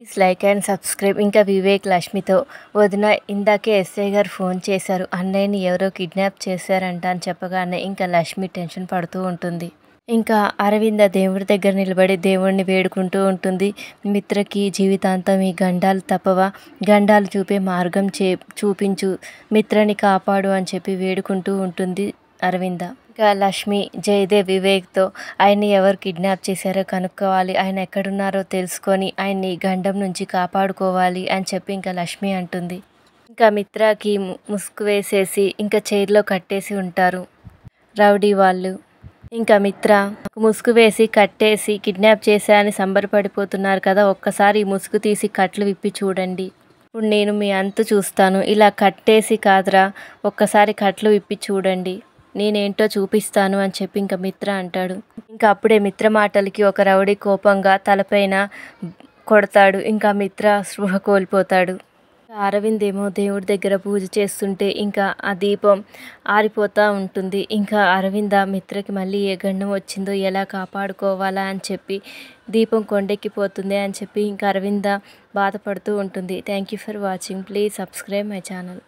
Please like and subscribe. ఇంకా వివేక్ లక్ష్మితో, వదిన ఇందాకే ఎస్ఐ గారు ఫోన్ చేశారు, అన్నయ్యని ఎవరో కిడ్నాప్ చేశారంట అని చెప్పగానే ఇంకా లక్ష్మి టెన్షన్ పడుతూ ఉంటుంది. ఇంకా అరవింద దేవుడి దగ్గర నిలబడి దేవుడిని వేడుకుంటూ ఉంటుంది. మిత్రకి జీవితాంతం ఈ గండాలు తప్పవా, గండాలు చూపే మార్గం చూపించు, మిత్రని కాపాడు అని చెప్పి వేడుకుంటూ ఉంటుంది అరవింద. ఇంకా లక్ష్మి జయదేవ్ వివేక్తో ఆయన్ని ఎవరు కిడ్నాప్ చేశారో కనుక్కోవాలి, ఆయన ఎక్కడున్నారో తెలుసుకొని ఆయన్ని గండం నుంచి కాపాడుకోవాలి అని చెప్పి ఇంకా లక్ష్మి అంటుంది. ఇంకా మిత్రకి ముసుగు వేసేసి ఇంకా చైర్లో కట్టేసి ఉంటారు రౌడీ వాళ్ళు. ఇంకా మిత్ర ముసుగు వేసి కట్టేసి కిడ్నాప్ చేశా అని సంబరపడిపోతున్నారు కదా, ఒక్కసారి ఈ ముసుగు తీసి కట్లు విప్పి చూడండి, ఇప్పుడు నేను మీ అంతు చూస్తాను, ఇలా కట్టేసి కాదురా, ఒక్కసారి కట్లు విప్పి చూడండి, నేనేంటో చూపిస్తాను అని చెప్పి ఇంకా మిత్ర అంటాడు. ఇంకా అప్పుడే మిత్ర మాటలకి ఒక రౌడీ కోపంగా తలపైన కొడతాడు. ఇంకా మిత్ర స్పృహ కోల్పోతాడు. అరవింద్ ఏమో దేవుడి దగ్గర పూజ చేస్తుంటే ఇంకా ఆ దీపం ఆరిపోతూ ఉంటుంది. ఇంకా అరవింద మిత్రకి మళ్ళీ ఏ గండం వచ్చిందో ఎలా కాపాడుకోవాలా అని చెప్పి దీపం కొండెక్కిపోతుంది అని చెప్పి ఇంకా అరవింద బాధపడుతూ ఉంటుంది. Thank you for watching. Please subscribe my channel.